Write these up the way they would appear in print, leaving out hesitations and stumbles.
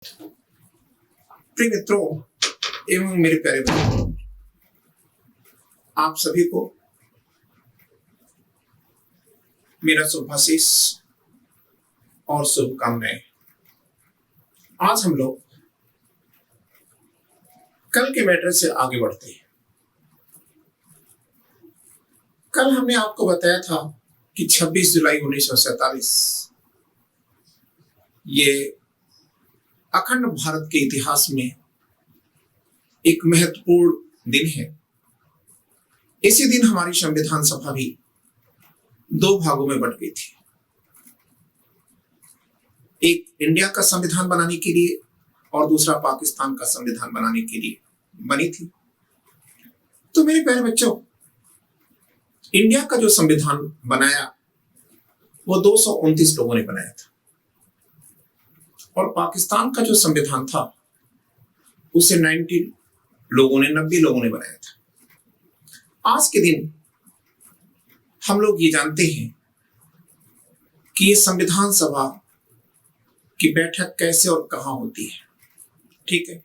प्रिय मित्रों एवं मेरे प्यारे बच्चों, आप सभी को मेरा शुभाशीष और शुभकामनाएं। आज हम लोग कल के मैटर से आगे बढ़ते हैं। कल हमने आपको बताया था कि 26 जुलाई 1947 ये अखंड भारत के इतिहास में एक महत्वपूर्ण दिन है। इसी दिन हमारी संविधान सभा भी 2 भागों में बंट गई थी। एक इंडिया का संविधान बनाने के लिए और दूसरा पाकिस्तान का संविधान बनाने के लिए बनी थी। तो मेरे प्यारे बच्चों, इंडिया का जो संविधान बनाया वो 229 लोगों ने बनाया था और पाकिस्तान का जो संविधान था उसे 90 लोगों ने बनाया था। आज के दिन हम लोग ये जानते हैं कि ये संविधान सभा की बैठक कैसे और कहां होती है। ठीक है,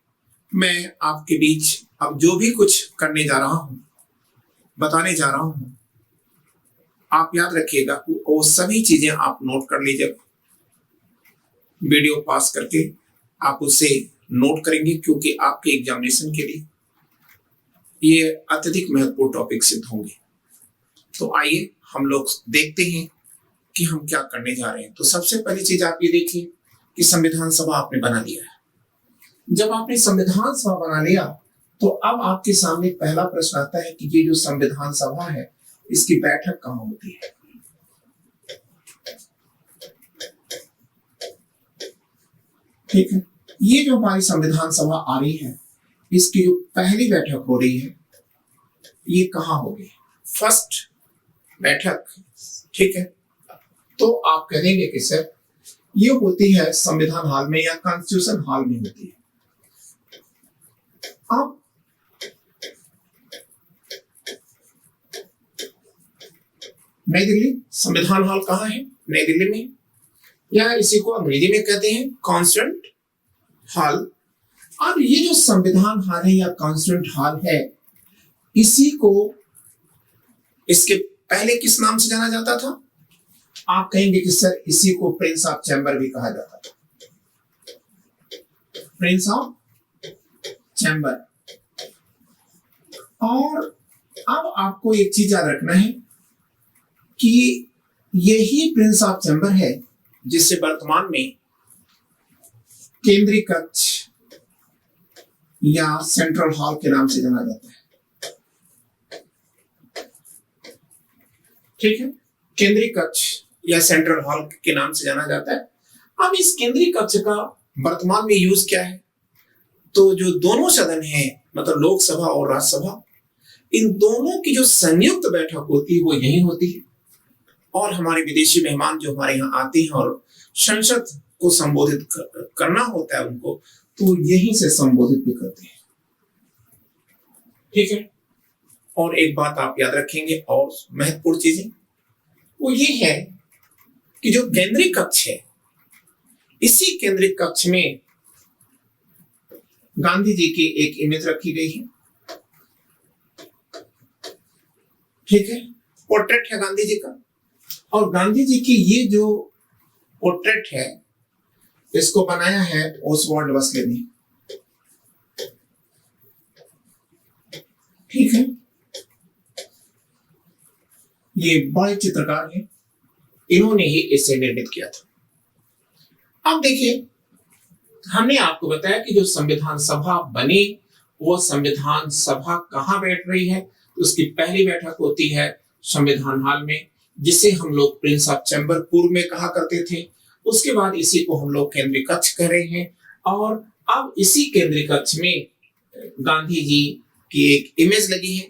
मैं आपके बीच अब जो भी कुछ करने जा रहा हूं, बताने जा रहा हूं, आप याद रखिएगा कि वो सभी चीजें आप नोट कर लीजिएगा। वीडियो पास करके आप उसे नोट करेंगे क्योंकि आपके एग्जामिनेशन के लिए ये अत्यधिक महत्वपूर्ण टॉपिक सिद्ध होंगे। तो आइए हम लोग देखते हैं कि हम क्या करने जा रहे हैं। तो सबसे पहली चीज आप ये देखिए कि संविधान सभा आपने बना लिया है। जब आपने संविधान सभा बना लिया तो अब आपके सामने पहला प्रश्न आता है कि ये जो संविधान सभा है इसकी बैठक कहां होती है। ठीक है, ये जो हमारी संविधान सभा आ रही है इसकी जो पहली बैठक हो रही है ये कहां होगी? फर्स्ट बैठक। ठीक है, तो आप कहेंगे कि सर ये होती है संविधान हॉल में या कॉन्स्टिट्यूशन हॉल में होती है। अब नई दिल्ली संविधान हॉल कहां है? नई दिल्ली में, या इसी को अंग्रेजी में कहते हैं कॉन्स्टिट्यूशन हॉल। अब ये जो संविधान हॉल है या कॉन्स्टिट्यूशन हॉल है, इसी को इसके पहले किस नाम से जाना जाता था? आप कहेंगे कि सर इसी को प्रिंस ऑफ चैम्बर भी कहा जाता था। Prince of chamber. और अब आपको एक चीज याद रखना है कि यही प्रिंस ऑफ चैम्बर है जिसे वर्तमान में केंद्रीय कक्ष या सेंट्रल हॉल के नाम से जाना जाता है। ठीक है, केंद्रीय कक्ष या सेंट्रल हॉल के नाम से जाना जाता है। अब इस केंद्रीय कक्ष का वर्तमान में यूज क्या है? तो जो दोनों सदन हैं, मतलब लोकसभा और राज्यसभा, इन दोनों की जो संयुक्त बैठक होती है वो यही होती है। और हमारे विदेशी मेहमान जो हमारे यहाँ आते हैं और संसद को संबोधित करना होता है उनको, तो यहीं से संबोधित भी करते हैं। ठीक है, और एक बात आप याद रखेंगे और महत्वपूर्ण चीजें वो ये है कि जो केंद्रीय कक्ष है, इसी केंद्रीय कक्ष में गांधी जी की एक इमेज रखी गई है। ठीक है, पोर्ट्रेट है गांधी जी का। और गांधी जी की ये जो पोर्ट्रेट है इसको बनाया है ओसवाल्ड वेस्ले ने। ठीक है, ये बड़े चित्रकार हैं, इन्होंने ही इसे निर्मित किया था। अब देखिए, हमने आपको बताया कि जो संविधान सभा बनी वो संविधान सभा कहां बैठ रही है। तो उसकी पहली बैठक होती है संविधान हॉल में, जिसे हम लोग प्रिंस ऑफ चैम्बर पूर्व में कहा करते थे। उसके बाद इसी को हम लोग केंद्रीय कक्ष कह रहे हैं। और अब इसी केंद्रीय कक्ष में गांधी जी की एक इमेज लगी है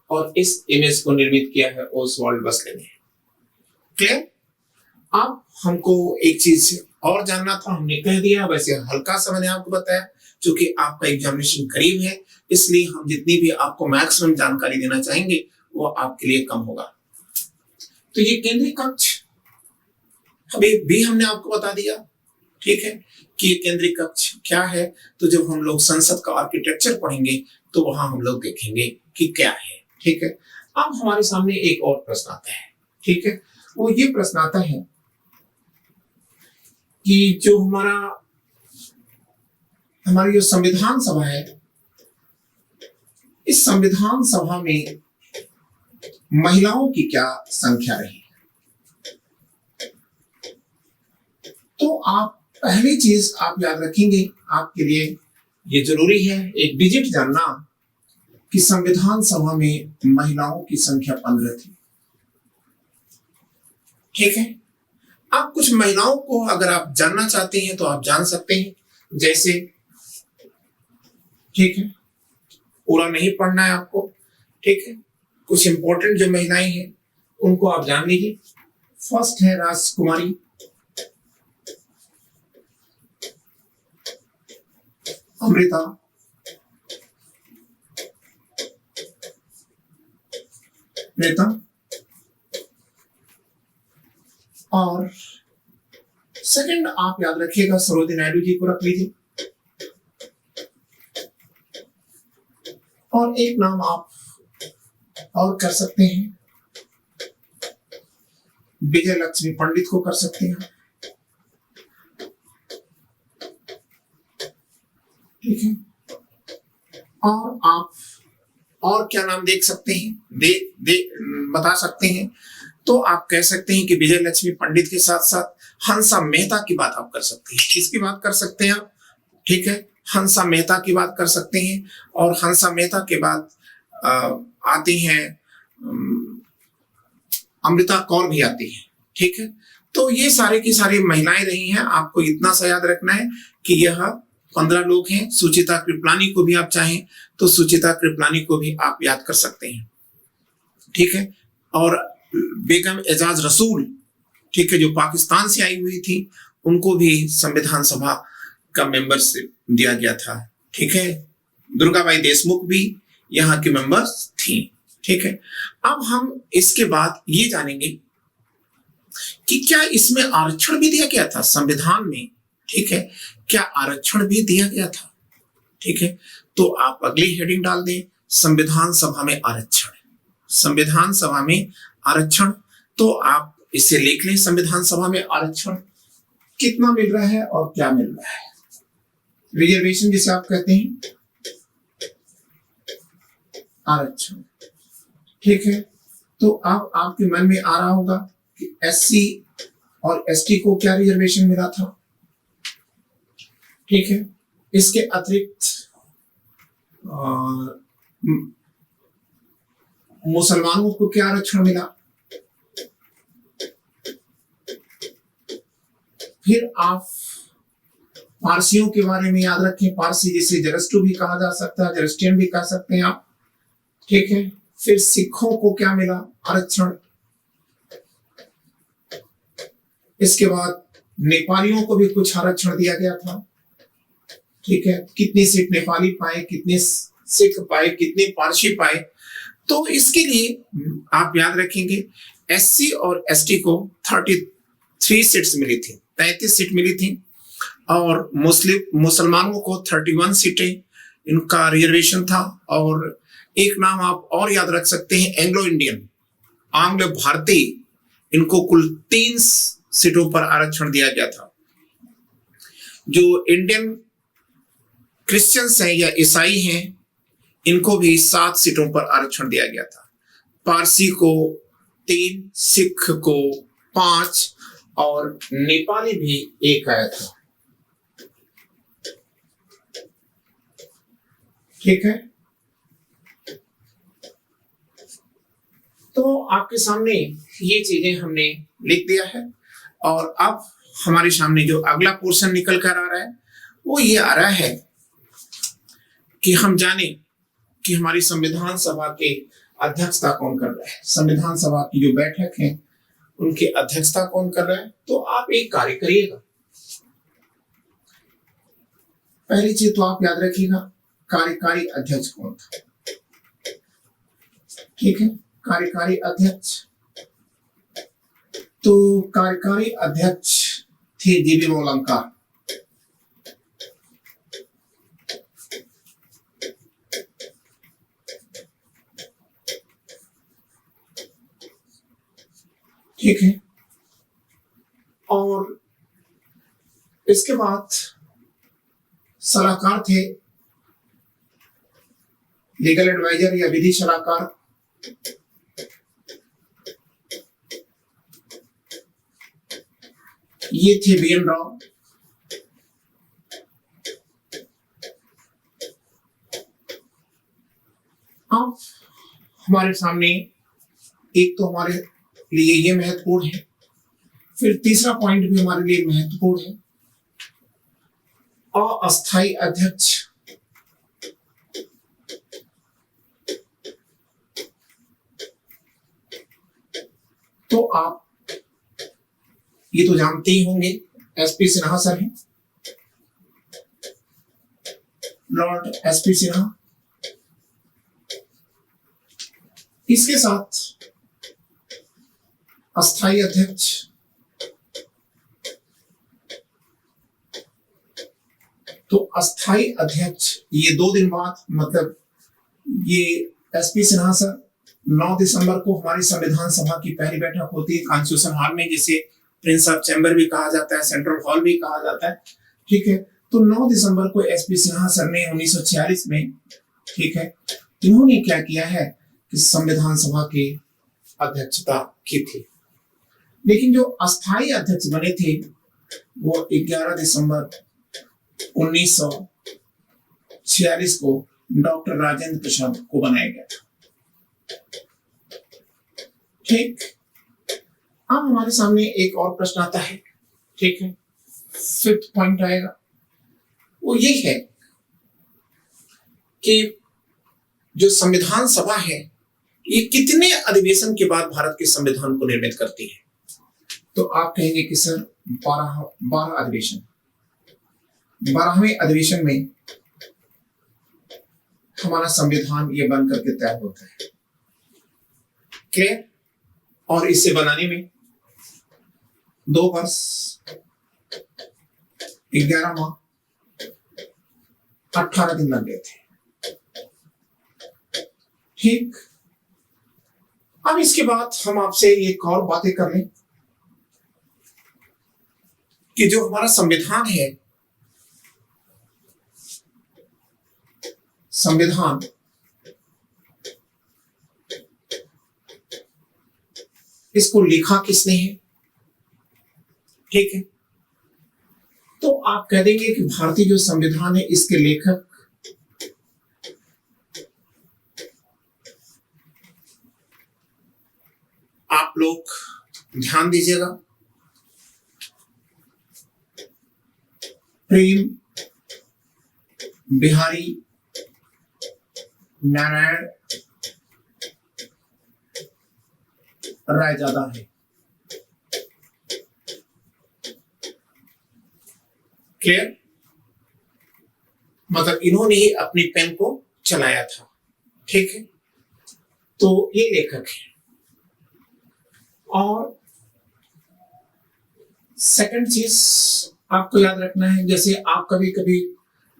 और इस इमेज को निर्मित किया है ओसवाल्ड वेस्ले ने। क्लियर? अब हमको एक चीज और जानना था, हमने कह दिया। वैसे हल्का सा मैंने आपको बताया, क्योंकि आपका एग्जामिनेशन करीब है, इसलिए हम जितनी भी आपको मैक्सिमम जानकारी देना चाहेंगे वो आपके लिए कम होगा। तो ये केंद्रीय कक्ष अभी भी हमने आपको बता दिया। ठीक है, कि केंद्रीय कक्ष क्या है। तो जब हम लोग संसद का आर्किटेक्चर पढ़ेंगे तो वहां हम लोग देखेंगे कि क्या है। ठीक है, अब हमारे सामने एक और प्रश्न आता है। ठीक है, वो ये प्रश्न आता है कि जो हमारी जो संविधान सभा है, इस संविधान सभा में महिलाओं की क्या संख्या रही। तो आप पहली चीज आप याद रखेंगे, आपके लिए ये जरूरी है एक डिजिट जानना कि संविधान सभा में महिलाओं की संख्या 15 थी। ठीक है, आप कुछ महिलाओं को अगर आप जानना चाहते हैं तो आप जान सकते हैं, जैसे, ठीक है, पूरा नहीं पढ़ना है आपको। ठीक है, कुछ इंपॉर्टेंट जो महिलाएं हैं उनको आप जान लीजिए। फर्स्ट है राजकुमारी, अमृता, प्रीतम, और सेकंड आप याद रखिएगा सरोजिनी नायडू जी को रख लीजिए। और एक नाम आप और कर सकते हैं, विजय लक्ष्मी पंडित को कर सकते हैं। ठीक है, और आप और क्या नाम देख सकते हैं, बता सकते हैं। तो आप कह सकते हैं कि विजय लक्ष्मी पंडित के साथ साथ हंसा मेहता की बात आप कर सकते हैं। किसकी बात कर सकते हैं आप? ठीक है, हंसा मेहता की बात कर सकते हैं। और हंसा मेहता के बाद आती हैं अमृता कौर भी आती है। ठीक है, तो ये सारे की सारी महिलाएं रही हैं। आपको इतना सा याद रखना है कि यह 15 लोग हैं। सुचिता कृपलानी को भी आप चाहें तो सुचिता कृपलानी को भी आप याद कर सकते हैं। ठीक है, और बेगम एजाज रसूल, ठीक है, जो पाकिस्तान से आई हुई थी, उनको भी संविधान सभा का मेंबरशिप दिया गया था। ठीक है, दुर्गाबाई देशमुख भी यहाँ की मेंबर्स थी। ठीक है, अब हम इसके बाद ये जानेंगे कि क्या इसमें आरक्षण भी दिया गया था संविधान में। ठीक है, क्या आरक्षण भी दिया गया था। ठीक है, तो आप अगली हेडिंग डाल दें, संविधान सभा में आरक्षण। संविधान सभा में आरक्षण, तो आप इसे लिख लें, संविधान सभा में आरक्षण कितना मिल रहा है और क्या मिल रहा है। रिजर्वेशन जिसे आप कहते हैं, आरक्षण। ठीक है, तो अब आपके मन में आ रहा होगा कि एससी और एसटी को क्या रिजर्वेशन मिला था। ठीक है, इसके अतिरिक्त मुसलमानों को क्या आरक्षण मिला। फिर आप पारसियों के बारे में याद रखें, पारसी जिसे जरस्टू भी कहा जा सकता है, जरस्टियन भी कह सकते हैं आप। ठीक है, फिर सिखों को क्या मिला, आरक्षण। इसके बाद नेपालियों को भी कुछ आरक्षण दिया गया था। ठीक है, कितनी सीट नेपाली पाए, कितने सिख पाए, कितने पारसी पाए। तो इसके लिए आप याद रखेंगे एससी और एसटी को 33 सीट्स मिली थी, 33 सीट मिली थी। और मुसलमानों को 31 सीटें इनका रिजर्वेशन था। और एक नाम आप और याद रख सकते हैं, एंग्लो इंडियन, आंग्ल भारतीय, इनको कुल 3 सीटों पर आरक्षण दिया गया था। जो इंडियन क्रिश्चियंस हैं या ईसाई हैं, इनको भी 7 सीटों पर आरक्षण दिया गया था। पारसी को 3, सिख को 5 और नेपाली भी 1 आया था। ठीक है, तो आपके सामने ये चीजें हमने लिख दिया है। और अब हमारे सामने जो अगला पोर्शन निकल कर आ रहा है वो ये आ रहा है कि हम जाने कि हमारी संविधान सभा के अध्यक्षता कौन कर रहा है। संविधान सभा की जो बैठक है उनकी अध्यक्षता कौन कर रहा है। तो आप एक कार्य करिएगा, पहली चीज तो आप याद रखिएगा कार्यकारी अध्यक्ष कौन था। ठीक है, कार्यकारी अध्यक्ष, तो कार्यकारी अध्यक्ष थे जीवी मोलंका। ठीक है। और इसके बाद सलाहकार थे, लीगल एडवाइजर या विधि सलाहकार। ये थे बी एन राव। अब हमारे सामने एक तो हमारे लिए ये महत्वपूर्ण है, फिर तीसरा पॉइंट भी हमारे लिए महत्वपूर्ण है, अस्थायी अध्यक्ष। तो आप ये तो जानते ही होंगे, एसपी सिन्हा सर हैं, लॉर्ड एसपी सिन्हा। इसके साथ अस्थायी अध्यक्ष तो अस्थायी अध्यक्ष ये 2 दिन बाद, मतलब ये एसपी सिन्हा सर 9 दिसंबर को हमारी संविधान सभा की पहली बैठक होती है कॉन्स्टिट्यूशन हॉल में, जिसे प्रिंस ऑफ चैम्बर भी कहा जाता है, सेंट्रल हॉल भी कहा जाता है। ठीक है, तो 9 दिसंबर को एसपी सिन्हा सर ने 1946 में, ठीक है, इन्होंने क्या किया है कि संविधान सभा की अध्यक्षता की थी। लेकिन जो अस्थायी अध्यक्ष बने थे वो 11 दिसंबर 1946 को डॉक्टर राजेंद्र प्रसाद को बनाया गया था। ठीक, अब हमारे सामने एक और प्रश्न आता है। ठीक है, 5th पॉइंट आएगा, वो ये है कि जो संविधान सभा है ये कितने अधिवेशन के बाद भारत के संविधान को निर्मित करती है। तो आप कहेंगे कि सर 12 अधिवेशन। 12वें अधिवेशन में हमारा संविधान ये बन करके तैयार होता है। क्लियर? और इसे बनाने में 2 वर्ष 11 माह 18 दिन लग गए थे। ठीक, अब इसके बाद हम आपसे एक और बातें कर लें कि जो हमारा संविधान है, संविधान इसको लिखा किसने है। ठीक है, तो आप कह देंगे कि भारतीय जो संविधान है इसके लेखक आप लोग ध्यान दीजिएगा, प्रेम बिहारी नारायण रायजादा है। क्लियर? मतलब इन्होंने ही अपनी पेन को चलाया था। ठीक है, तो ये लेखक है। और सेकंड चीज आपको याद रखना है, जैसे आप कभी कभी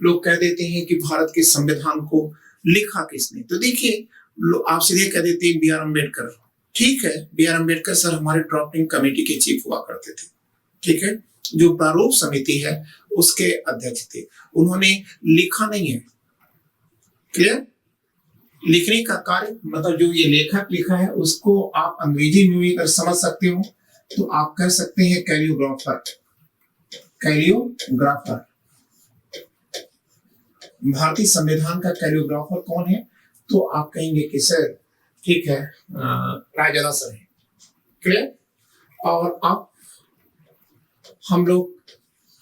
लोग कह देते हैं कि भारत के संविधान को लिखा किसने, तो देखिए आप सीधे कह देते हैं बी आर अम्बेडकर। ठीक है, बी आर अम्बेडकर सर हमारे ड्राफ्टिंग कमेटी के चीफ हुआ करते थे। ठीक है, जो प्रारूप समिति है उसके अध्यक्ष थे, उन्होंने लिखा नहीं है। क्लियर? लिखने का कार्य, मतलब जो ये लेखक लिखा है उसको आप अंग्रेजी में भी अगर समझ सकते हो तो आप कह सकते हैं कैलियोग्राफर। कैलियोग्राफर, भारतीय संविधान का कैलियोग्राफर कौन है, तो आप कहेंगे कि सर ठीक है रायजादा सर है। क्लियर? और अब हम लोग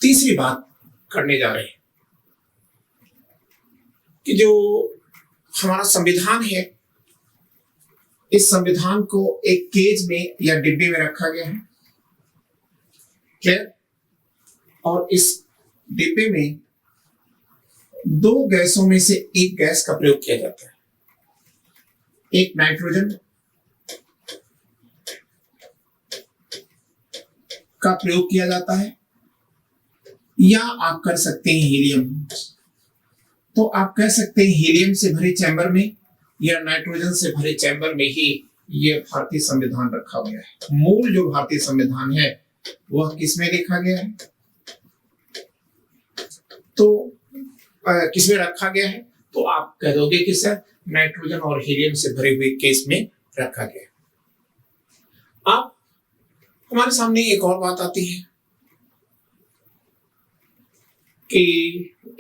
तीसरी बात करने जा रहे हैं कि जो हमारा संविधान है, इस संविधान को एक केज में या डिब्बे में रखा गया है। क्लियर? और इस डिब्बे में 2 गैसों में से एक गैस का प्रयोग किया जाता है। एक नाइट्रोजन का प्रयोग किया जाता है, या आप कर सकते हैं हीलियम। तो आप कह सकते हैं हीलियम से भरे चैम्बर में या नाइट्रोजन से भरे चैम्बर में ही ये भारतीय संविधान रखा गया है। मूल जो भारतीय संविधान है वह किसमें लिखा गया है, तो किसमें रखा गया है, तो आप कह दोगे कि सर नाइट्रोजन और हीलियम से भरे हुए केस में रखा गया है। अब हमारे सामने एक और बात आती है कि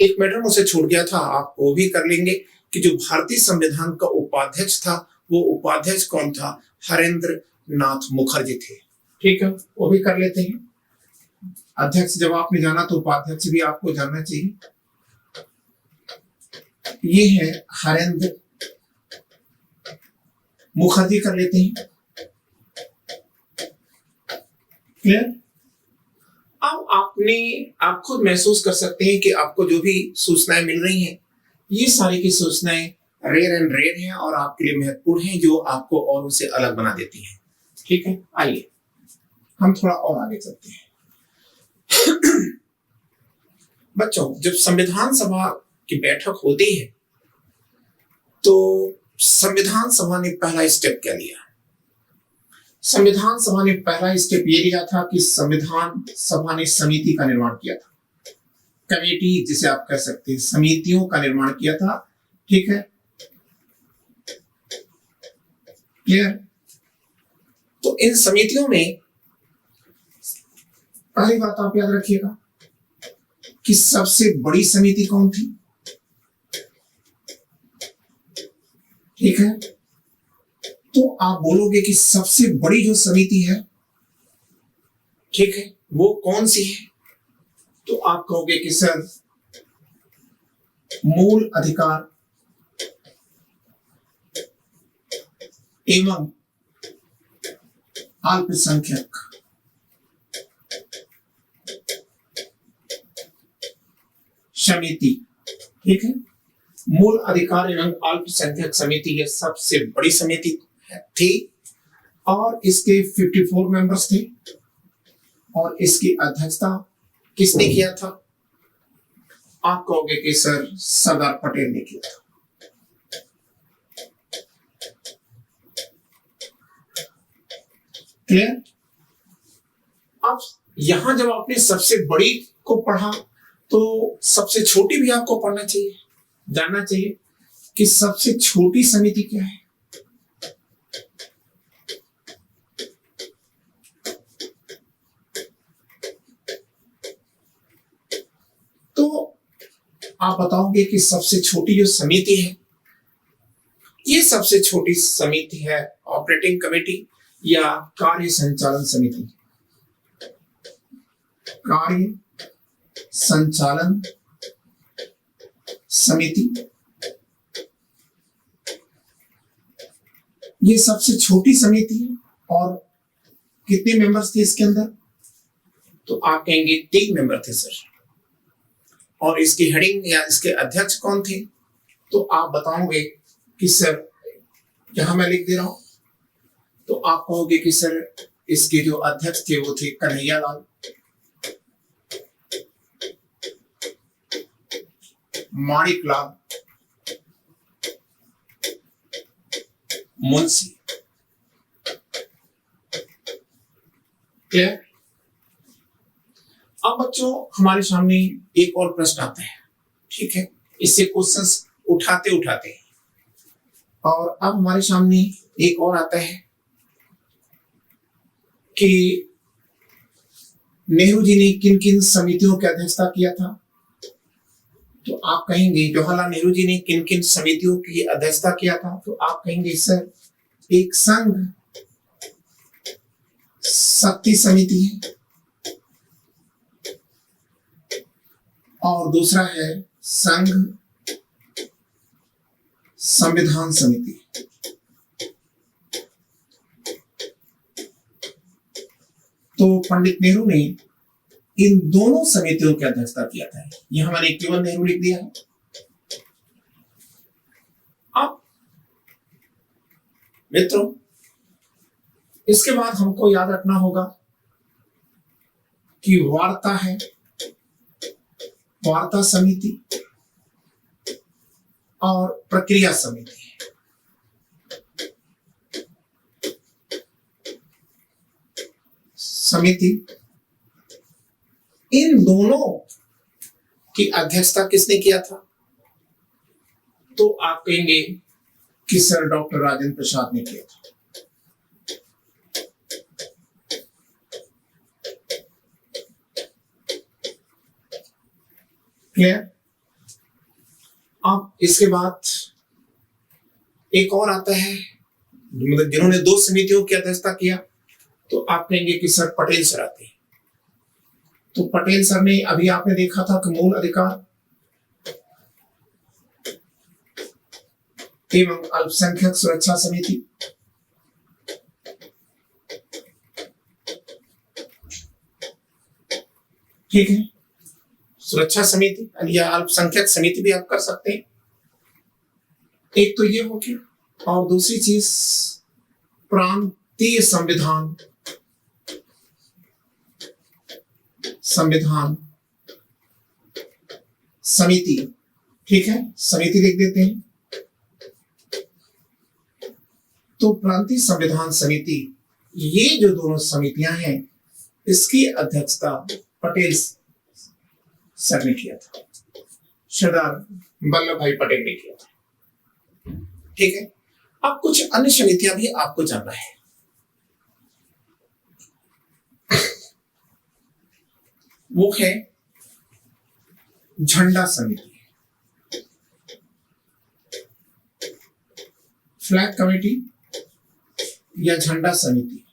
एक मैटर मुझसे छूट गया था, आप वो भी कर लेंगे कि जो भारतीय संविधान का उपाध्यक्ष था वो उपाध्यक्ष कौन था, हरेंद्र नाथ मुखर्जी थे। ठीक है, वो भी कर लेते हैं। अध्यक्ष जब आपने जाना तो उपाध्यक्ष भी आपको जानना चाहिए। ये है हरेंद्र मुखर्जी, कर लेते हैं। क्लियर? अब आप खुद महसूस कर सकते हैं कि आपको जो भी सूचनाएं मिल रही हैं ये सारी की सूचनाएं रेयर हैं और आपके लिए महत्वपूर्ण हैं, जो आपको और उसे अलग बना देती हैं। ठीक है, आइए हम थोड़ा और आगे चलते हैं। बच्चों, जब संविधान सभा की बैठक होती है तो संविधान सभा ने पहला स्टेप क्या लिया? संविधान सभा ने पहला स्टेप ये लिया था कि संविधान सभा ने समिति का निर्माण किया था, कमेटी जिसे आप कह सकते हैं, समितियों का निर्माण किया था। ठीक है, क्लियर? तो इन समितियों में पहली बात आप याद रखिएगा कि सबसे बड़ी समिति कौन थी। ठीक है, तो आप बोलोगे कि सबसे बड़ी जो समिति है, ठीक है, वो कौन सी है, तो आप कहोगे कि सर मूल अधिकार एवं अल्पसंख्यक समिति। ठीक है, मूल अधिकार एवं अल्पसंख्यक समिति ये सबसे बड़ी समिति थी और इसके 54 मेंबर्स थे और इसकी अध्यक्षता किसने किया था? आप कहोगे कि सर सरदार पटेल ने किया था। क्लियर? अब यहां जब आपने सबसे बड़ी को पढ़ा तो सबसे छोटी भी आपको पढ़ना चाहिए, जानना चाहिए कि सबसे छोटी समिति क्या है। तो आप बताओगे कि सबसे छोटी जो समिति है, ये सबसे छोटी समिति है ऑपरेटिंग कमेटी या कार्य संचालन समिति। कार्य संचालन समिति ये सबसे छोटी समिति है और कितने मेंबर्स थे इसके अंदर? तो आप कहेंगे 3 मेंबर थे सर। और इसकी हेडिंग या इसके अध्यक्ष कौन थे? तो आप बताओगे कि सर, यहां मैं लिख दे रहा हूं, तो आप कहोगे कि सर इसके जो अध्यक्ष थे वो थे कन्हैया लाल, माणिक लाल, मुंशी। क्लियर? अब बच्चों हमारे सामने एक और प्रश्न आता है। ठीक है, इससे क्वेश्चंस उठाते उठाते और अब हमारे सामने एक और आता है कि नेहरू जी ने किन किन समितियों की अध्यक्षता किया था? तो आप कहेंगे जवाहरलाल नेहरू जी ने किन किन समितियों की अध्यक्षता किया था? तो आप कहेंगे सर एक संघ शक्ति समिति है और दूसरा है संघ संविधान समिति। तो पंडित नेहरू ने इन दोनों समितियों की अध्यक्षता किया था। यह मैंने केवल नेहरू लिख दिया है। अब मित्रों, इसके बाद हमको याद रखना होगा कि वार्ता है, वार्ता समिति और प्रक्रिया समिति। समिति, इन दोनों की अध्यक्षता किसने किया था? तो आप कहेंगे कि सर डॉक्टर राजेंद्र प्रसाद ने किया था। क्लियर? अब इसके बाद एक और आता है, मतलब जिन्होंने दो समितियों की अध्यक्षता किया, तो आप कहेंगे कि सर पटेल सर आते हैं। तो पटेल सर ने, अभी आपने देखा था कि मूल अधिकार एवं अल्पसंख्यक सुरक्षा समिति, ठीक है, सुरक्षा समिति या अल्पसंख्यक समिति भी आप कर सकते हैं। एक तो ये हो गया, और दूसरी चीज प्रांतीय संविधान समिति, ठीक है, समिति लिख देते हैं। तो प्रांतीय संविधान समिति, ये जो दोनों समितियां हैं, इसकी अध्यक्षता पटेल सर ने किया था, सरदार वल्लभ भाई पटेल ने किया था। ठीक है, अब कुछ अन्य समितियां भी आपको जानना है। वो है झंडा समिति, फ्लैग कमेटी या झंडा समिति।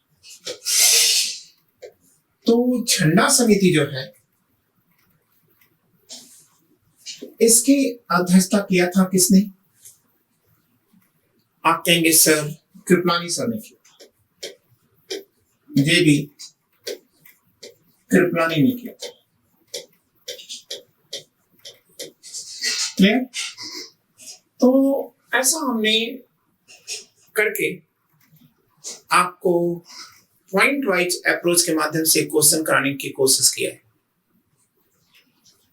तो झंडा समिति जो है, इसकी अध्यक्षता किया था किसने? आप कहेंगे सर कृपलानी सर ने किया था, JB कृपलानी ने किया था। क्लियर? तो ऐसा हमने करके आपको पॉइंट वाइज अप्रोच के माध्यम से क्वेश्चन कराने की कोशिश किया है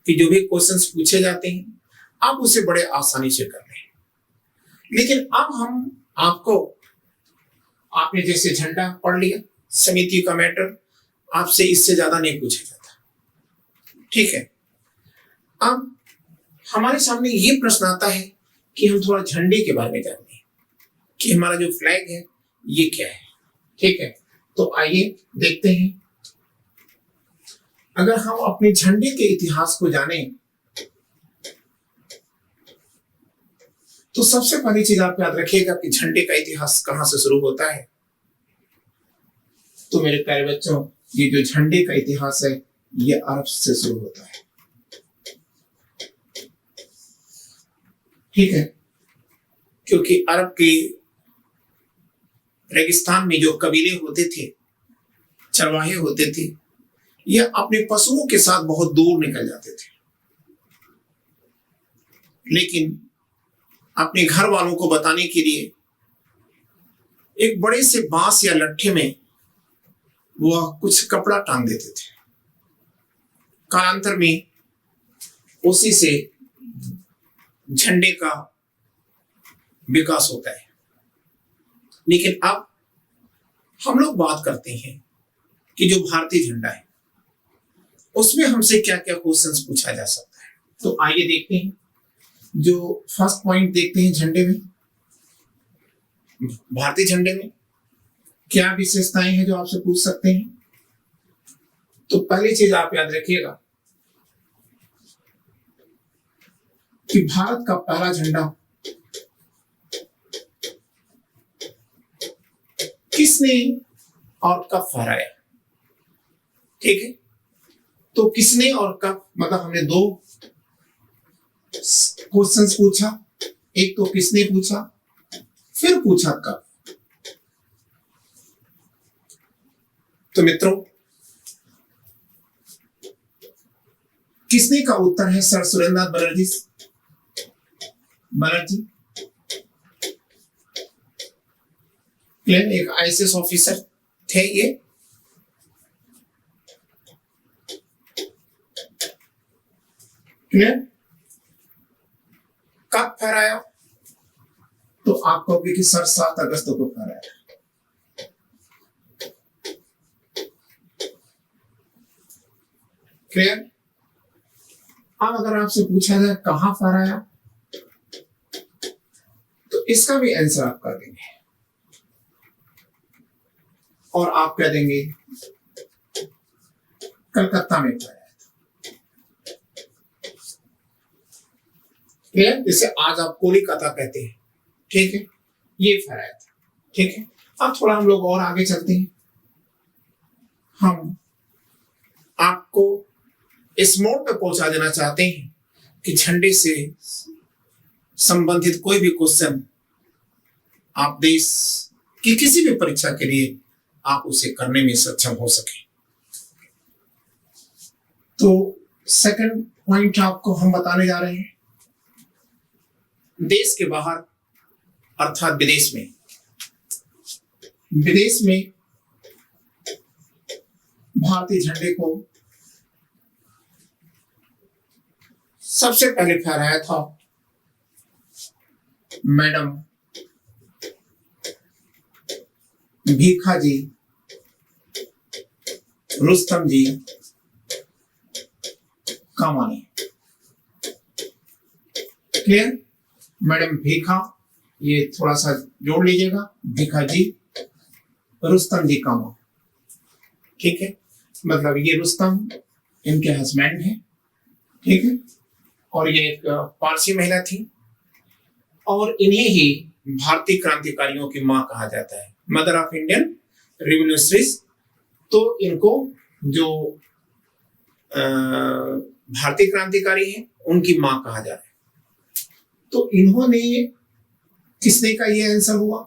कि जो भी क्वेश्चंस पूछे जाते हैं आप उसे बड़े आसानी से कर लें। लेकिन अब हम आपको, आपने जैसे झंडा पढ़ लिया, समिति का मैटर आपसे इससे ज्यादा नहीं पूछा जाता, ठीक है। अब हमारे सामने ये प्रश्न आता है कि हम थोड़ा झंडे के बारे में जानें कि हमारा जो फ्लैग है ये क्या है, ठीक है। तो आइए देखते हैं। अगर हम अपने झंडे के इतिहास को जानें तो सबसे पहली चीज आप याद रखिएगा कि झंडे का इतिहास कहां से शुरू होता है। तो मेरे प्यारे बच्चों, ये जो झंडे का इतिहास है ये अरब से शुरू होता है, ठीक है। क्योंकि अरब के रेगिस्तान में जो कबीले होते थे, चरवाहे होते थे, ये अपने पशुओं के साथ बहुत दूर निकल जाते थे, लेकिन अपने घर वालों को बताने के लिए एक बड़े से बांस या लट्ठे में वह कुछ कपड़ा टांग देते थे। कालांतर में उसी से झंडे का विकास होता है। लेकिन अब हम लोग बात करते हैं कि जो भारतीय झंडा है उसमें हमसे क्या क्या क्वेश्चंस पूछा जा सकता है। तो आइए देखते हैं। जो फर्स्ट पॉइंट देखते हैं, झंडे में, भारतीय झंडे में क्या विशेषताएं हैं जो आपसे पूछ सकते हैं। तो पहली चीज आप याद रखिएगा कि भारत का पहला झंडा किसने और कब फहराया, ठीक है। तो किसने और कब, मतलब हमने दो क्वेश्चंस पूछा, एक तो किसने पूछा, फिर पूछा कब। तो मित्रों, किसने का उत्तर है सर सुरेंद्रनाथ बनर्जी। एक IAS ऑफिसर थे ये। क्लियर? कब फहराया? तो आप कहोगे कि सर 7 अगस्त को फहराया। क्लियर? अब अगर आपसे पूछा जाए कहां फहराया, तो इसका भी आंसर आप कर देंगे और आप कह देंगे कलकत्ता में फहराया था। क्लियर? जैसे आज आप कोलकाता कहते हैं, ठीक है, ये फहराया था। ठीक है, अब थोड़ा हम लोग और आगे चलते हैं। हम आपको इस मोड पे पहुंचा देना चाहते हैं कि झंडे से संबंधित कोई भी क्वेश्चन आप देश की किसी भी परीक्षा के लिए आप उसे करने में सक्षम हो सके। तो सेकंड पॉइंट आपको हम बताने जा रहे हैं, देश के बाहर अर्थात विदेश में, विदेश में भारतीय झंडे को सबसे पहले फहराया था मैडम भीखाजी रुस्तम जी कामा ने। क्लियर? मैडम भीखा, ये थोड़ा सा जोड़ लीजिएगा, भीखाजी रुस्तम जी कामा। ठीक है, मतलब ये रुस्तम इनके हस्बैंड हैं, ठीक है, और ये एक पारसी महिला थी और इन्हें ही भारतीय क्रांतिकारियों की मां कहा जाता है, मदर ऑफ इंडियन रिवोल्यूशनरीज। तो इनको जो भारतीय क्रांतिकारी हैं उनकी मां कहा जाता है। तो इन्होंने, किसने का ये आंसर हुआ?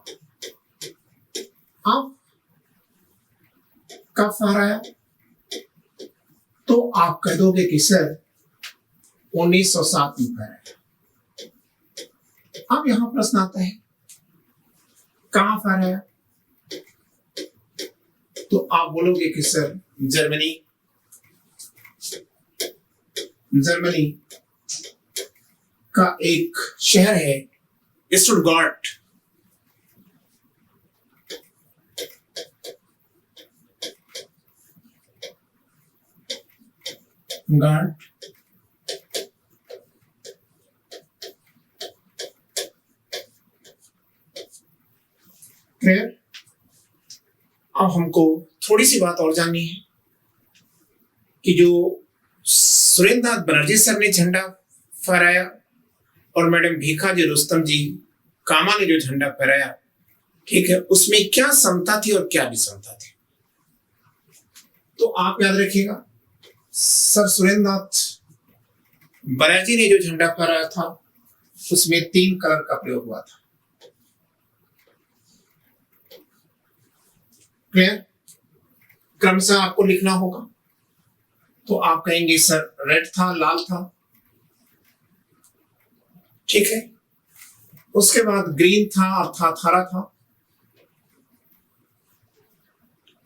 आप कब फहराया? तो आप कह दोगे कि सर 1907 में फहराया। अब यहां प्रश्न आता है कहां फहराया? तो आप बोलोगे कि सर जर्मनी, जर्मनी का एक शहर है स्टुटगार्ट, गार्ट, क्लियर? अब हमको थोड़ी सी बात और जाननी है कि जो सुरेंद्रनाथ बनर्जी सर ने झंडा फहराया और मैडम भीखाजी रुस्तम जी कामा ने जो झंडा फहराया, ठीक है, उसमें क्या समता थी और क्या विषमता थी? तो आप याद रखिएगा, सर सुरेंद्रनाथ बनर्जी ने जो झंडा फहराया था उसमें 3 कलर का प्रयोग हुआ था। क्लियर? क्रमशः आपको लिखना होगा। तो आप कहेंगे सर रेड था, लाल था, ठीक है, उसके बाद ग्रीन था अर्थात हरा था,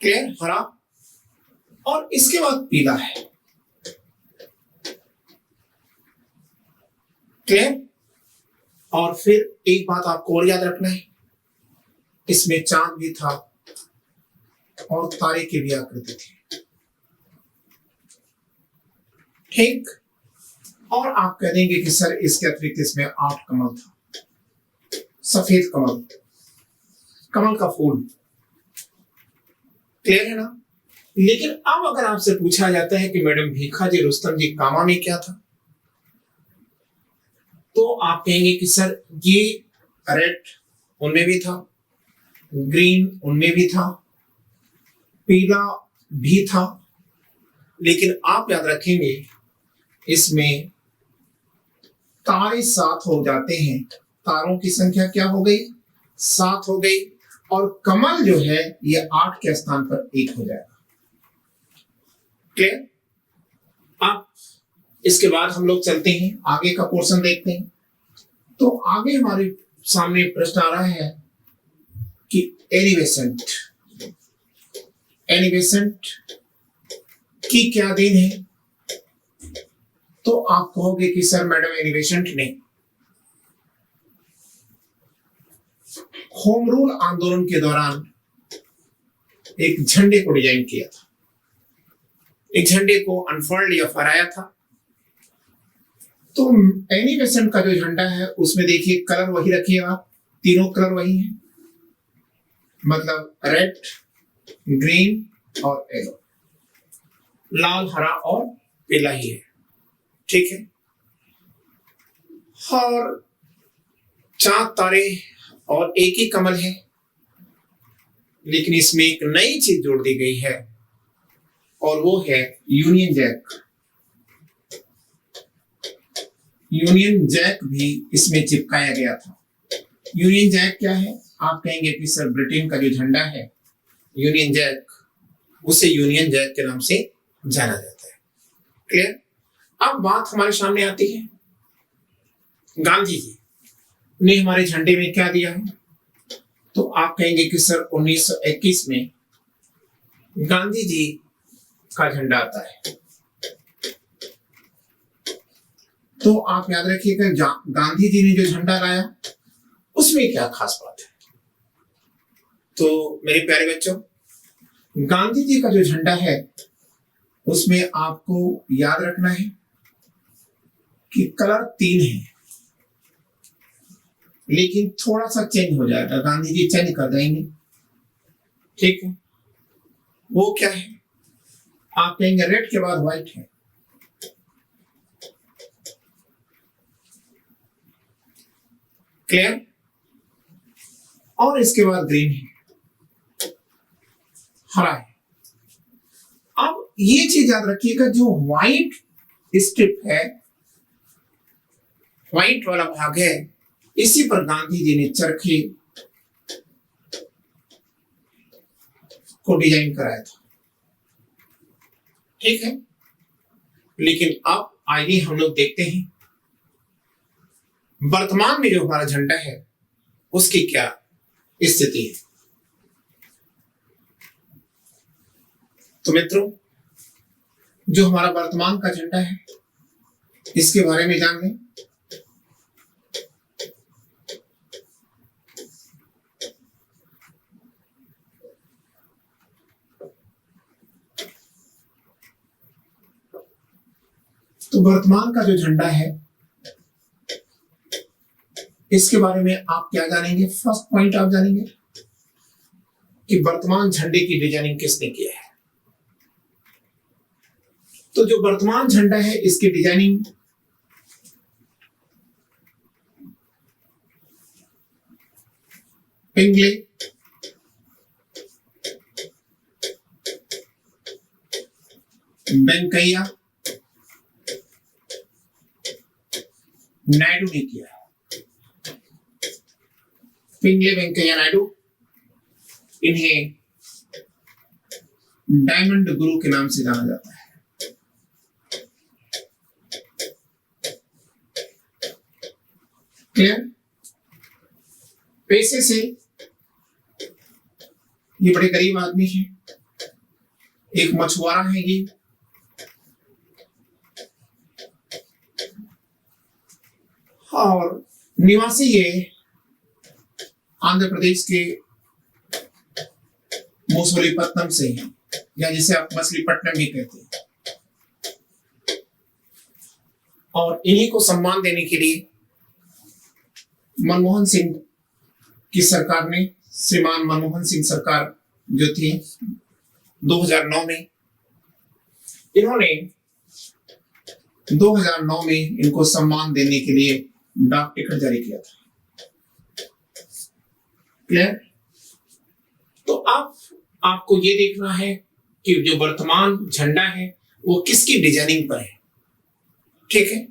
क्लियर, हरा, और इसके बाद पीला है। क्लियर? और फिर एक बात आपको और याद रखना है, इसमें चांद भी था और तारे की भी आकृति थी। ठीक? और आप कह देंगे कि सर इसके अतिरिक्त इसमें 8 कमल था, सफेद कमल, कमल का फूल। क्लियर है ना? लेकिन अब अगर आपसे पूछा जाता है कि मैडम भीखाजी रुस्तम जी कामा में क्या था, तो आप कहेंगे कि सर ये रेड उनमें भी था, ग्रीन उनमें भी था, पीला भी था, लेकिन आप याद रखेंगे इसमें तारे 7 हो जाते हैं। तारों की संख्या क्या हो गई? 7 हो गई, और कमल जो है ये 8 के स्थान पर 1 हो जाएगा। क्लियर? अब इसके बाद हम लोग चलते हैं, आगे का पोर्शन देखते हैं। तो आगे हमारे सामने प्रश्न आ रहा है कि एलिवेसेंट, एलिवेसेंट की क्या देन है? तो आप कहोगे कि सर मैडम एलिवेसेंट ने होम रूल आंदोलन के दौरान एक झंडे को डिजाइन किया था। एक झंडे को अनफोल्ड या फहराया था। तो एनिमेशन का जो झंडा है उसमें देखिए कलर वही रखिए आप, तीनों कलर वही है, मतलब रेड, ग्रीन और येलो, लाल, हरा और पीला ही है, ठीक है। और 4 तारे और एक ही कमल है, लेकिन इसमें एक नई चीज जोड़ दी गई है और वो है यूनियन जैक। यूनियन जैक भी इसमें चिपकाया गया था। यूनियन जैक क्या है? आप कहेंगे कि सर ब्रिटेन का जो झंडा है यूनियन जैक, उसे यूनियन जैक के नाम से जाना जाता है। क्लियर? अब बात हमारे सामने आती है, गांधी जी ने हमारे झंडे में क्या दिया है? तो आप कहेंगे कि सर 1921 में गांधी जी का झंडा आता है। तो आप याद रखिएगा गांधी जी ने जो झंडा लाया उसमें क्या खास बात है। तो मेरे प्यारे बच्चों, गांधी जी का जो झंडा है उसमें आपको याद रखना है कि कलर 3 है, लेकिन थोड़ा सा चेंज हो जाएगा, गांधी जी चेंज कर देंगे, ठीक है। वो क्या है? आप कहेंगे रेड के बाद व्हाइट है, क्लियर, और इसके बाद ग्रीन है, हरा है। अब ये चीज याद रखिएगा, जो व्हाइट स्ट्रिप है, व्हाइट वाला भाग है, इसी पर गांधी जी ने चरखे को डिजाइन कराया था, ठीक है। लेकिन अब आइए हम लोग देखते हैं वर्तमान में जो हमारा झंडा है उसकी क्या स्थिति है। तो मित्रों, जो हमारा वर्तमान का झंडा है इसके बारे में जान लें। तो वर्तमान का जो झंडा है इसके बारे में आप क्या जानेंगे? फर्स्ट पॉइंट आप जानेंगे कि वर्तमान झंडे की डिजाइनिंग किसने किया है। तो जो वर्तमान झंडा है इसकी डिजाइनिंग पिंगले, वेंकैया नायडू ने किया है। पिंगले वेंकैया नायडू, इन्हें डायमंड गुरु के नाम से जाना जाता है। क्लियर? पैसे से ये बड़े गरीब आदमी हैं, एक मछुआरा है ये, और निवासी ये आंध्र प्रदेश के मछलीपट्टनम से हैं, या जिसे आप मछलीपट्टनम भी कहते हैं। और इन्हीं को सम्मान देने के लिए मनमोहन सिंह की सरकार ने, श्रीमान मनमोहन सिंह सरकार जो थी 2009 में, इन्होंने 2009 में इनको सम्मान देने के लिए डाक टिकट जारी किया था। क्लियर? तो अब आपको ये देखना है कि जो वर्तमान झंडा है वो किसकी डिजाइनिंग पर है, ठीक है।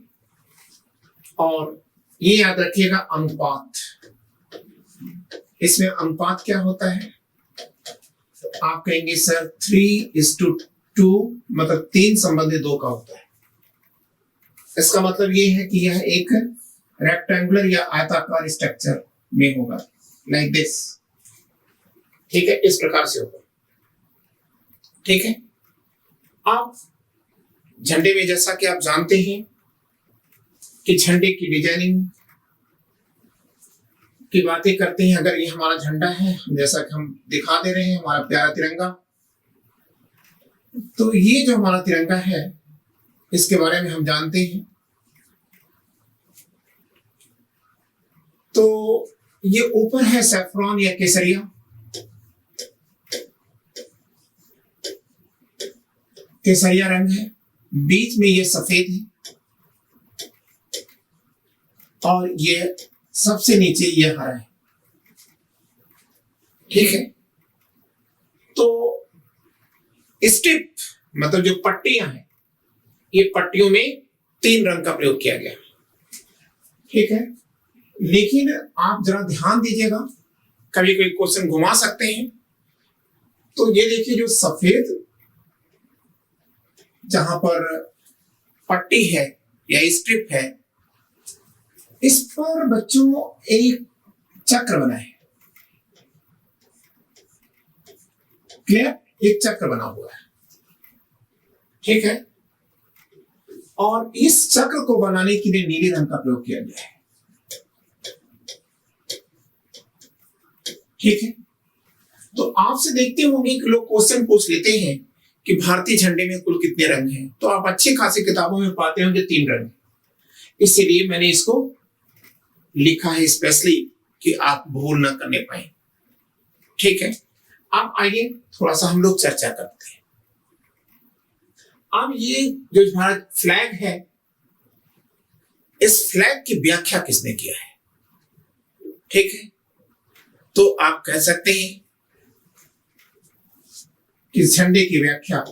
और ये याद रखिएगा अनुपात, इसमें अनुपात क्या होता है? तो आप कहेंगे सर 3:2, मतलब 3 संबंधित 2 का होता है। इसका मतलब ये है कि यह एक रेक्टेंगुलर या आयताकार स्ट्रक्चर में होगा, लाइक दिस, ठीक है, इस प्रकार से होगा, ठीक है। आप झंडे में, जैसा कि आप जानते हैं कि झंडे की डिजाइनिंग की बातें करते हैं। अगर ये हमारा झंडा है, जैसा कि हम दिखा दे रहे हैं, हमारा प्यारा तिरंगा, तो ये जो हमारा तिरंगा है इसके बारे में हम जानते हैं। तो ये ऊपर है सैफरॉन या केसरिया, केसरिया रंग है, बीच में ये सफेद है और ये सबसे नीचे ये हरा है। ठीक है, तो स्ट्रिप मतलब जो पट्टियां हैं, ये पट्टियों में 3 रंग का प्रयोग किया गया। ठीक है, लेकिन आप जरा ध्यान दीजिएगा, कभी कोई क्वेश्चन घुमा सकते हैं। तो ये देखिए, जो सफेद जहां पर पट्टी है या स्ट्रिप है, इस पर बच्चों एक चक्र बना है। क्लियर, एक चक्र बना हुआ है। ठीक है, और इस चक्र को बनाने के लिए नीले रंग का प्रयोग किया गया है। ठीक है, तो आपसे देखते होंगे कि लोग क्वेश्चन पूछ लेते हैं कि भारतीय झंडे में कुल कितने रंग हैं, तो आप अच्छी खासी किताबों में पाते होंगे 3 रंग। इसीलिए मैंने इसको लिखा है स्पेशली कि आप भूल ना करने पाए। ठीक है, अब आइए थोड़ा सा हम लोग चर्चा करते हैं। अब ये जो हमारा फ्लैग है, इस फ्लैग की व्याख्या किसने किया है? ठीक है, तो आप कह सकते हैं कि झंडे की व्याख्या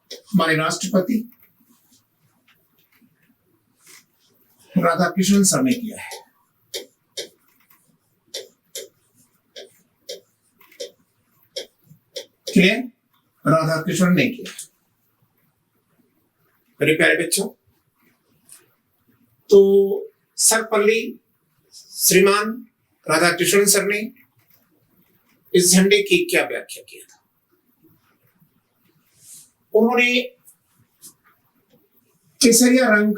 हमारे राष्ट्रपति राधाकृष्णन सर ने किया है। क्लियर, राधाकृष्णन ने किया। मेरे प्यारे बच्चों, तो सर्वपल्ली श्रीमान राधाकृष्णन सर ने इस झंडे की क्या व्याख्या किया था? उन्होंने केसरिया रंग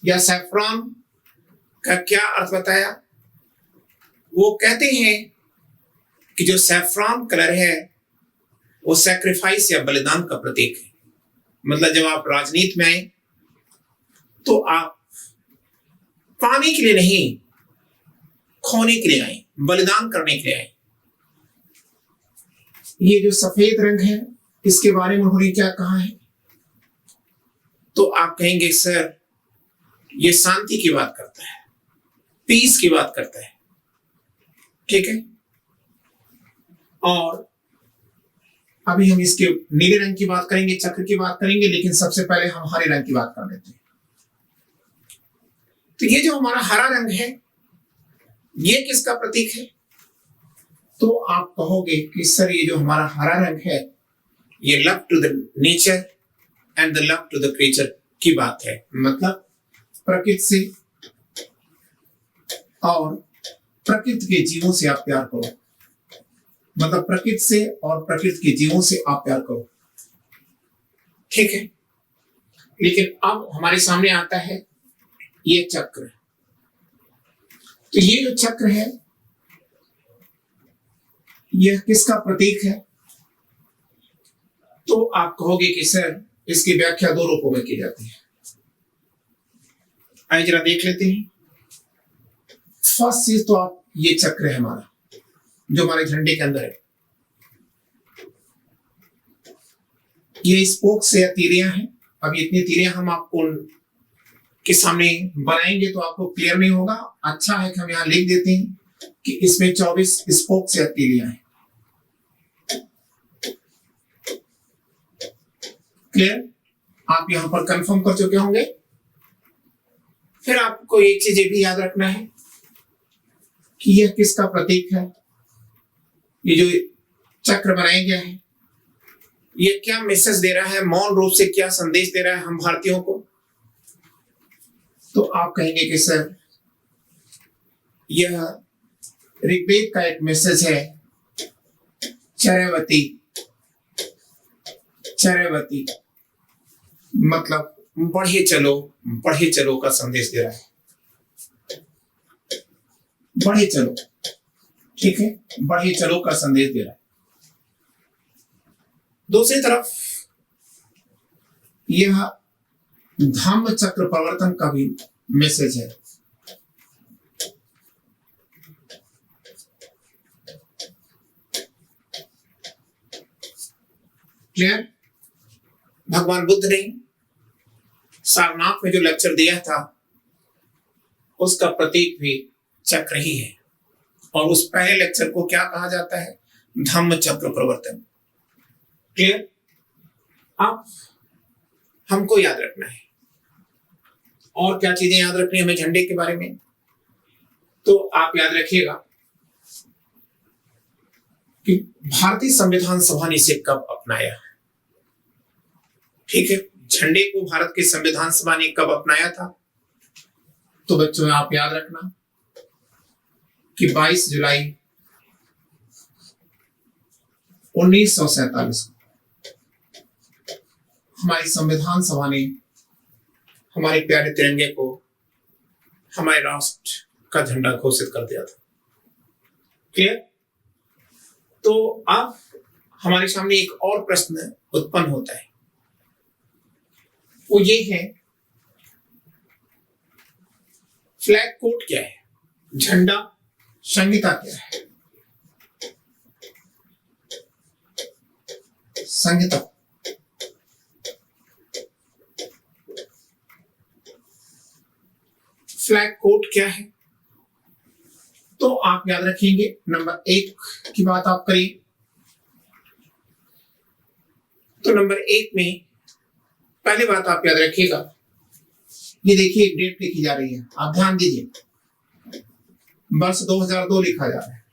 या सैफरॉन का क्या अर्थ बताया? वो कहते हैं कि जो सैफरॉन कलर है वो सैक्रिफाइस या बलिदान का प्रतीक है। मतलब जब आप राजनीति में आए तो आप पाने के लिए नहीं, खोने के लिए आए, बलिदान करने के लिए आए। ये जो सफेद रंग है, इसके बारे में उन्होंने क्या कहा है? तो आप कहेंगे सर ये शांति की बात करता है, पीस की बात करता है। ठीक है, और अभी हम इसके नीले रंग की बात करेंगे, चक्र की बात करेंगे, लेकिन सबसे पहले हम हरे रंग की बात कर लेते हैं। तो ये जो हमारा हरा रंग है, ये किसका प्रतीक है? तो आप कहोगे कि सर ये जो हमारा हरा रंग है, ये love to the nature and the love to the creature की बात है। मतलब प्रकृति से और प्रकृति के जीवों से आप प्यार करो। मतलब प्रकृति से और प्रकृति के जीवों से आप प्यार करो। ठीक है, लेकिन अब हमारे सामने आता है ये चक्र। तो ये जो चक्र है, यह किसका प्रतीक है? तो आप कहोगे कि सर इसकी व्याख्या 2 रूपों में की जाती है। आइए जरा देख लेते हैं। फर्स्ट चीज तो आप, ये चक्र है हमारा जो हमारे झंडे के अंदर है, ये स्पोक्स या तीरियां हैं। अब इतनी तीरियां हम आपको के सामने बनाएंगे तो आपको क्लियर नहीं होगा। अच्छा है कि हम यहां लिख देते हैं कि इसमें 24 स्पोक्स या तीरियां हैं। क्लियर, आप यहां पर कंफर्म कर चुके होंगे। फिर आपको एक चीज ये भी याद रखना है कि यह किसका प्रतीक है। ये जो चक्र बनाया गया है, ये क्या मैसेज दे रहा है, मौन रूप से क्या संदेश दे रहा है हम भारतीयों को? तो आप कहेंगे कि सर यह ऋग्वेद का एक मैसेज है, चरैवती। चरैवती मतलब बढ़े चलो का संदेश दे रहा है। बढ़े चलो, ठीक है, बढ़े चलो का संदेश दे रहा है। दूसरी तरफ यह धम्म चक्र प्रवर्तन का भी मैसेज है। क्लियर? भगवान बुद्ध ने सारनाथ में जो लेक्चर दिया था उसका प्रतीक भी चक्र ही है, और उस पहले लेक्चर को क्या कहा जाता है? धम्म चक्र प्रवर्तन। क्लियर? अब हमको याद रखना है, और क्या चीजें याद रखनी है हमें झंडे के बारे में? तो आप याद रखिएगा कि भारतीय संविधान सभा ने इसे कब अपनाया। ठीक है, झंडे को भारत के संविधान सभा ने कब अपनाया था? तो बच्चों आप याद रखना कि 22 जुलाई 1947 हमारी संविधान सभा ने हमारे प्यारे तिरंगे को हमारे राष्ट्र का झंडा घोषित कर दिया था। क्लियर? तो अब हमारे सामने एक और प्रश्न उत्पन्न होता है, वो ये है, फ्लैग कोड क्या है? झंडा संहिता क्या है? संहिता फ्लैग कोड क्या है? तो आप याद रखेंगे, नंबर 1 की बात आप करिए तो नंबर 1 में पहली बात आप याद रखिएगा, ये देखिए एक डेट लिखी जा रही है, आप ध्यान दीजिए, वर्ष 2002 लिखा जा रहा है।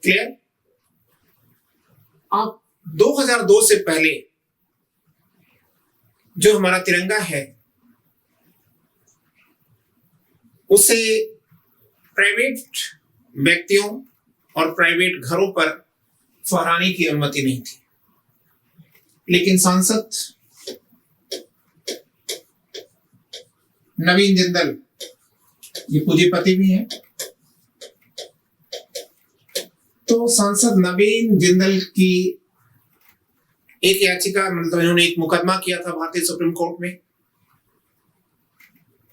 क्लियर? आप 2002 से पहले जो हमारा तिरंगा है उसे प्राइवेट व्यक्तियों और प्राइवेट घरों पर फहराने की अनुमति नहीं थी, लेकिन सांसद नवीन जिंदल, ये पूंजीपति भी हैं, तो सांसद नवीन जिंदल की एक याचिका, मतलब इन्होंने एक मुकदमा किया था भारतीय सुप्रीम कोर्ट में,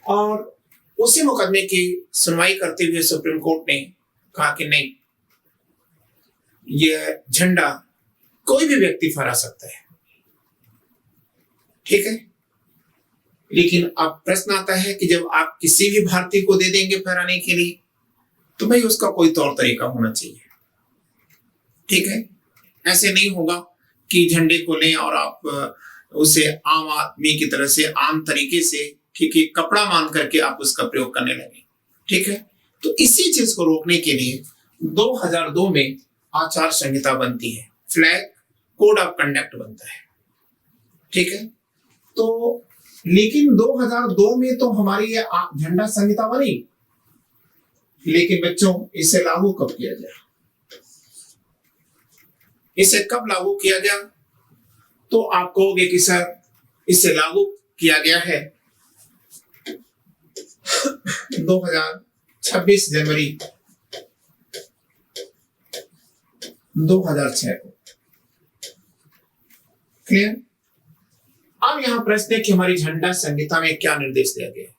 और उसी मुकदमे की सुनवाई करते हुए सुप्रीम कोर्ट ने कहा कि नहीं, यह झंडा कोई भी व्यक्ति फहरा सकता है। ठीक है, लेकिन अब प्रश्न आता है कि जब आप किसी भी भारतीय को दे देंगे फहराने के लिए, तो भाई उसका कोई तौर तरीका होना चाहिए। ठीक है, ऐसे नहीं होगा कि झंडे को लें और आप उसे आम आदमी की तरह से आम तरीके से, ठीक है, कपड़ा मान करके आप उसका प्रयोग करने लगे। ठीक है, तो इसी चीज को रोकने के लिए 2002 में आचार संहिता बनती है, फ्लैग कोड ऑफ कंडक्ट बनता है। ठीक है, तो लेकिन 2002 में तो हमारी ये झंडा संहिता बनी, लेकिन बच्चों इसे लागू कब किया गया? इसे कब लागू किया गया? तो आप कहोगे कि सर इसे लागू किया गया है 26 जनवरी 2006 को। क्लियर? अब यहां प्रश्न है कि हमारी झंडा संहिता में क्या निर्देश दिया गया है।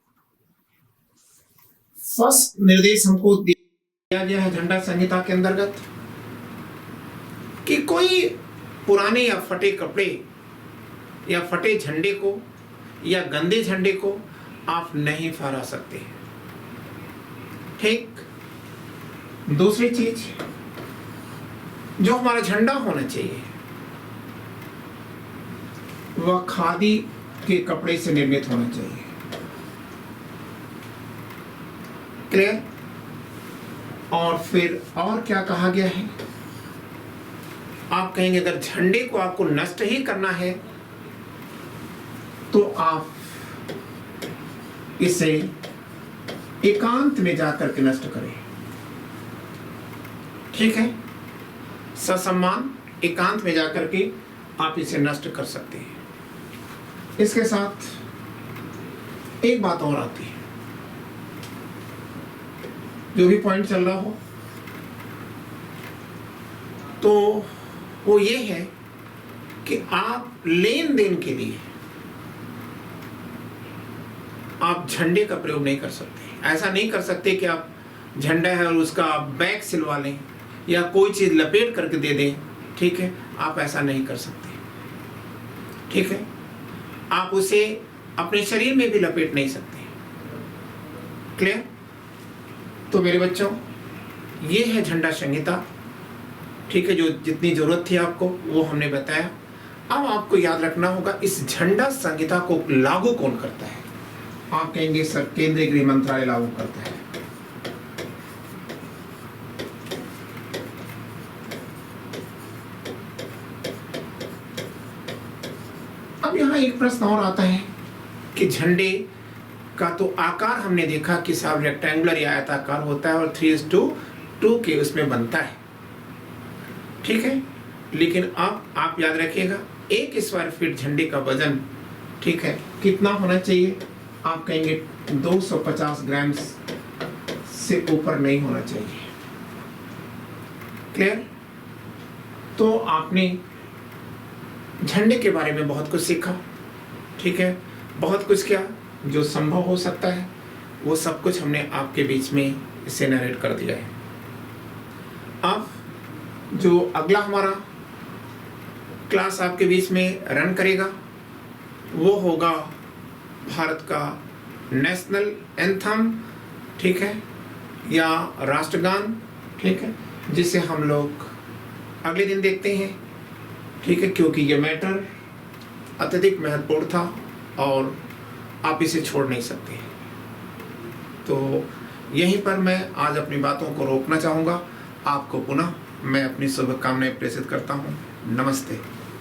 फर्स्ट निर्देश हमको दिया गया है झंडा संहिता के अंतर्गत कि कोई पुराने या फटे कपड़े या फटे झंडे को या गंदे झंडे को आप नहीं फहरा सकते। ठीक, दूसरी चीज, जो हमारा झंडा होना चाहिए वह खादी के कपड़े से निर्मित होना चाहिए। क्लियर? और फिर और क्या कहा गया है? आप कहेंगे अगर झंडे को आपको नष्ट ही करना है तो आप इसे एकांत में जाकर के नष्ट करें। ठीक है, ससम्मान एकांत में जाकर के आप इसे नष्ट कर सकते हैं। इसके साथ एक बात और आती है, जो भी पॉइंट चल रहा हो तो वो ये है कि आप लेन देन के लिए आप झंडे का प्रयोग नहीं कर सकते। ऐसा नहीं कर सकते कि आप झंडा है और उसका आप बैग सिलवा लें या कोई चीज लपेट करके दे दें, ठीक है, आप ऐसा नहीं कर सकते, ठीक है। आप उसे अपने शरीर में भी लपेट नहीं सकते। क्लियर? तो मेरे बच्चों, ये है झंडा संहिता, ठीक है। जो जितनी जरूरत थी आपको वो हमने बताया। अब आपको याद रखना होगा इस झंडा संहिता को लागू कौन करता है। आप कहेंगे सर केंद्रीय गृह मंत्रालय लागू करता है। अब यहां एक प्रश्न और आता है कि झंडे का तो आकार हमने देखा कि साहब रेक्टेंगुलर या आयताकार होता है और 3:2 के उसमें बनता है, ठीक है। लेकिन अब आप याद रखिएगा 1 स्क्वायर फीट झंडे का वजन, ठीक है, कितना होना चाहिए। आप कहेंगे 250 ग्राम से ऊपर नहीं होना चाहिए। क्लियर? तो आपने झंडे के बारे में बहुत कुछ सीखा, ठीक है। बहुत कुछ क्या जो संभव हो सकता है वो सब कुछ हमने आपके बीच में इसे नरेट कर दिया है। अब जो अगला हमारा क्लास आपके बीच में रन करेगा वो होगा भारत का नेशनल एंथम, ठीक है, या राष्ट्रगान, ठीक है, जिसे हम लोग अगले दिन देखते हैं, ठीक है, क्योंकि ये मैटर अत्यधिक महत्वपूर्ण था और आप इसे छोड़ नहीं सकते। तो यहीं पर मैं आज अपनी बातों को रोकना चाहूँगा। आपको पुनः मैं अपनी शुभकामनाएं प्रेषित करता हूँ। नमस्ते।